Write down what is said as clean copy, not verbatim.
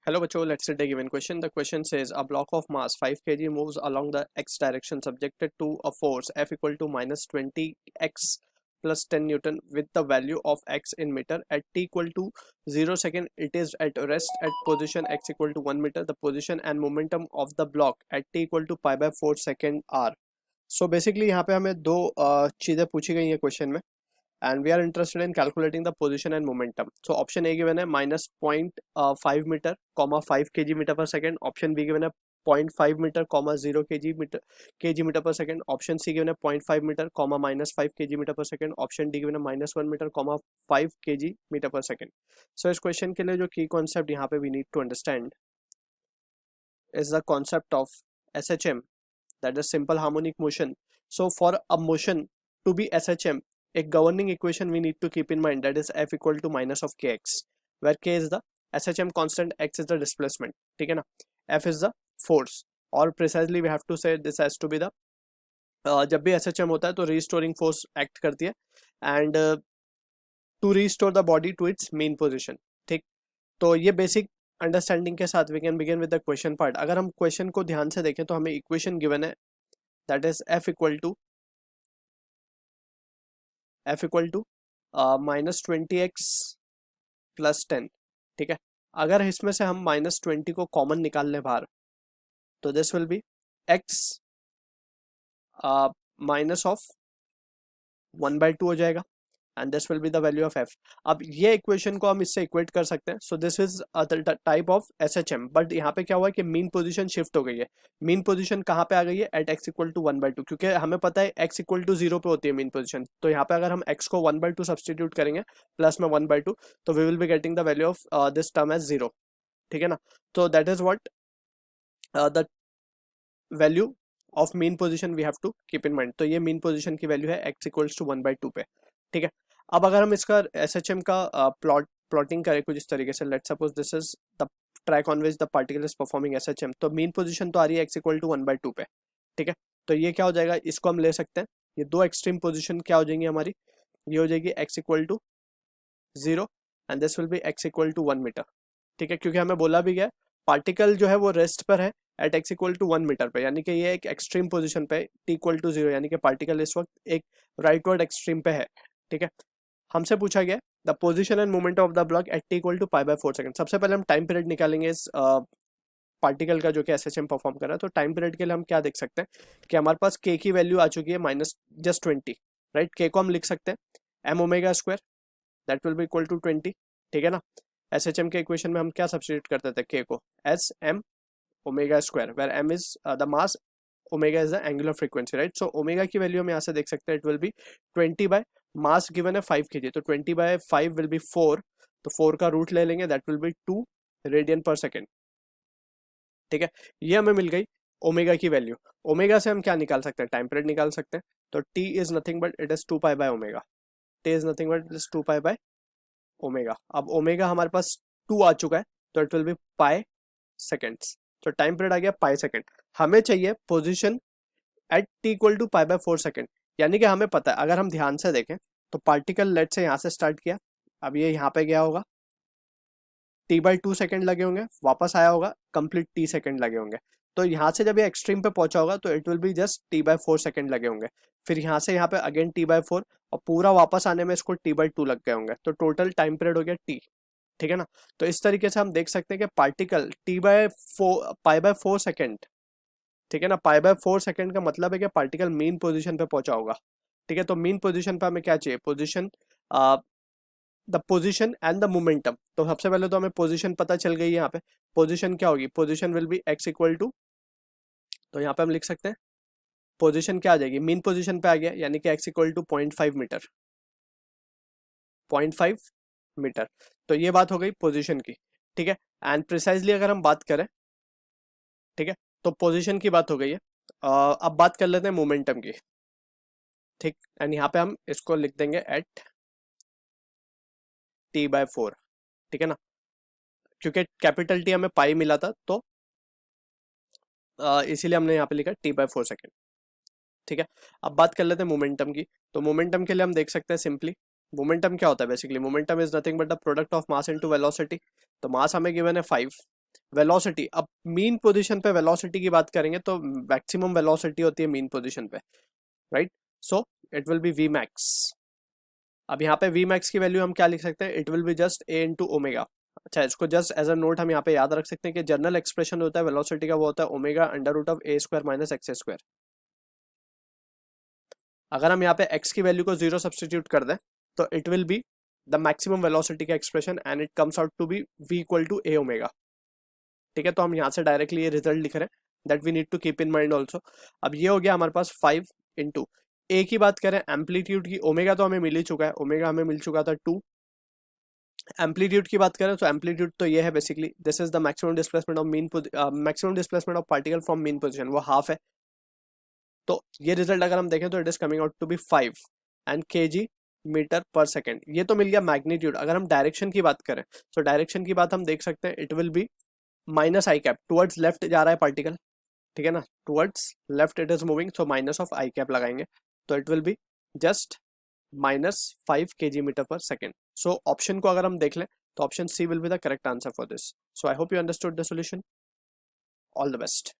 Hello, Bacho. Let's take a given question. The question says a block of mass 5 kg moves along the x direction subjected to a force F equal to minus 20x plus 10 Newton with the value of x in meter at t equal to 0 second. It is at rest at position x equal to 1 meter. The position and momentum of the block at t equal to pi by 4 second are. So basically यहाँ पे हमें दो चीज़ें पूछी गई हैं question में. And we are interested in calculating the position and momentum. So option A given है minus 0.5 meter, 5 kg meter per second. Option B given है 0.5 meter, 0 kg meter per second. Option C given है 0.5 meter, minus 5 kg meter per second. Option D given है minus 1 meter, 5 kg meter per second. So इस question के लिए जो की concept यहाँ पे we need to understand is the concept of SHM, that is simple harmonic motion. So for a motion to be SHM, a governing equation we need to keep in mind, that is f equal to minus of kx, where k is the SHM constant, x is the displacement. ठीक है ना, f is the force, और precisely we have to say this has to be the जब भी SHM होता है तो restoring force act करती है and to restore the body to its mean position. ठीक, तो ये basic अंडरस्टैंडिंग के साथ we can begin with the question part. अगर हम क्वेश्चन को ध्यान से देखें तो हमें इक्वेशन गिवन है, that is f equal to minus 20x plus 10. ठीक है, अगर इसमें से हम माइनस 20 को कॉमन निकाल लें बाहर तो this will be x minus of 1/2 हो जाएगा and this will be the value of f. अब ये इक्वेशन को हम इससे इक्वेट कर सकते हैं. So this is type of SHM. But यहाँ पे क्या हुआ है कि मीन पोजीशन शिफ्ट हो गई है. मीन पोजीशन कहाँ पे आ गई है? एट x इक्वल टू 1/2, क्योंकि हमें पता है x इक्वल टू 0 पे होती है मीन पोजीशन. तो यहाँ पे अगर हम x को 1/2 सब्सटीट्यूट करेंगे प्लस में 1/2 तो we will be getting the value of this term as 0. ठीक है ना, तो that is what the value of mean position we have to keep in mind. तो ये मीन पोजीशन की वैल्यू है x इक्वल्स टू 1/2 पे. ठीक है, अब अगर हम इसका SHM का प्लॉटिंग करें कुछ इस तरीके से, let's suppose this is the track on which the particle is performing SHM, तो मीन पोजीशन तो आ रही है x इक्वल टू 1/2 पे. ठीक है, तो ये क्या हो जाएगा, इसको हम ले सकते हैं, ये दो एक्सट्रीम पोजीशन क्या हो जाएंगी हमारी, ये हो जाएगी x equal to 0 and this will be x equal to 1 metre. ठीक है, क्योंकि हमें बोला भी गया पार्टिकल जो है वो रेस्ट पर है at x equal to 1 metre पे, यानी कि ये एक एक्सट्रीम पोजीशन पे t इक्वल टू 0, यानी कि पार्टिकल इस वक्त एक राइटवर्ड एक्सट्रीम पे है. ठीक है, हमसे पूछा गया the position and movement of the block at t equal to pi by 4 second. सबसे पहले हम टाइम पीरियड निकालेंगे इस पार्टिकल का जो कि SHM परफॉर्म कर रहा है. तो टाइम पीरियड के लिए हम क्या देख सकते हैं कि हमारे पास k की वैल्यू आ चुकी है माइनस जस्ट 20. राइट, k को हम लिख सकते हैं m omega square, that will be equal to 20. ठीक है ना, SHM के इक्वेशन में हम क्या सब्स्टिट्यूट करते थे, k को as m omega square, where m is the mass, omega is the angular frequency. Right, so omega की वैल्यू हम यहाँ से देख सकते हैं, it will be 20 by mass given है 5 kg, तो 20 बाय 5 विल बी 4, तो 4 का रूट ले लेंगे, दैट विल बी 2 रेडियन पर सेकेंड. ठीक है, ये हमें मिल गई ओमेगा की वैल्यू. ओमेगा से हम क्या निकाल सकते हैं, टाइम पीरियड निकाल सकते हैं. तो t is nothing but it is 2 pi by omega, t is nothing but it is 2 pi by omega. अब ओमेगा हमारे पास 2 आ चुका है, तो it will be pi seconds. तो टाइम पीरियड आ गया पाई सेकेंड. हमें चाहिए position at t equal to pi by 4 second, यानी कि हमें पता है, अगर हम ध्यान से देखें तो पार्टिकल लेट से यहाँ से स्टार्ट किया, अब ये यहाँ पे गया होगा, t/2 सेकेंड लगे होंगे, वापस आया होगा, कंप्लीट t सेकेंड लगे होंगे. तो यहाँ से जब ये एक्सट्रीम पे पहुंचा होगा तो it will be just t/4 second लगे होंगे. फिर यहाँ से यहाँ पे अगेन t/4 और पूरा वापस आने में इसको t/2 लग गए होंगे, तो टोटल टाइम पीरियड हो गया t. ठीक है ना, तो इस तरीके से हम देख सकते हैं कि पार्टिकल पाई/4 सेकेंड, ठीक है ना, पाई/4 सेकेंड का मतलब है कि पार्टिकल मीन पोजीशन पे पहुंचा होगा. ठीक है, तो मीन पोजीशन पे हमें क्या चाहिए, position, the position and the momentum. तो सबसे पहले तो हमें पोजीशन पता चल गई है. यहाँ पे पोजीशन क्या होगी, position will be x equal to, तो यहाँ पे हम लिख सकते हैं पोजीशन क्या आ जाएगी, मीन पोजीशन पे आ गया, यानी कि x equal to 0.5 metre, 0.5 metre. तो ये बात हो गई पोजीशन की. ठीक है, एंड प्रिसाइजली अगर हम बात करें, ठीक है, तो पोजीशन की बात हो गई है. अब बात कर लेते हैं मोमेंटम की. ठीक, एंड यहाँ पे हम इसको लिख देंगे एट t/4. ठीक है ना, क्योंकि कैपिटल T हमें पाई मिला था, तो इसीलिए हमने यहाँ पे लिखा t/4 सेकेंड. ठीक है, अब बात कर लेते हैं मोमेंटम की. तो मोमेंटम के लिए हम देख सकते हैं सिंपली, मोमेंटम क्या होता है, basically momentum is nothing but the product of mass into velocity. तो मास हमें गिवन है 5 वेलोसिटी, अब मीन पोजीशन पे वेलोसिटी की बात करेंगे तो मैक्सिमम वेलोसिटी होती है मीन पोजीशन पे, right? So it will be V max. अब यहाँ पे वी मैक्स की वैल्यू हम क्या लिख सकते हैं, it will be just a into omega. अच्छा, इसको जस्ट एज अ नोट हम यहाँ पे याद रख सकते हैं कि जनरल एक्सप्रेशन होता है वेलोसिटी का, वो होता है omega under root of a square minus x square. अगर हम यहाँ पे x की वैल्यू को 0 सब्सटीट्यूट कर दें तो it will be the maximum velocity का expression and it comes out to be v equal to A omega. ठीक है, तो हम यहाँ से डायरेक्टली ये रिजल्ट लिख रहे हैं, that we need to keep in mind also. अब ये हो गया हमारे पास 5 इंटू ए की बात करें एम्पलीट्यूड की, ओमेगा तो हमें मिल ही चुका है, ओमेगा हमें मिल चुका था 2। एम्पलीट्यूड की बात करें तो एम्पलीट्यूड तो ये है basically, this is the maximum displacement of mean, maximum displacement of particle from mean position, वो हाफ है। तो ये रिजल्ट अगर हम देखें तो it is coming out to be 5 and kg metre per second. ये तो मिल गया मैग्नीट्यूड। अगर हम डायरेक्शन की बात करें तो डायरेक्शन की बात हम देख सकते हैं, it will be minus i cap, towards left जा रहा है पार्टिकल, ठीक है ना, towards left it is moving, so minus of i cap लगाएंगे तो it will be just -5 kg metre per second. So option को अगर हम देख लें तो option C will be the correct answer for this. So I hope you understood the solution. All the best.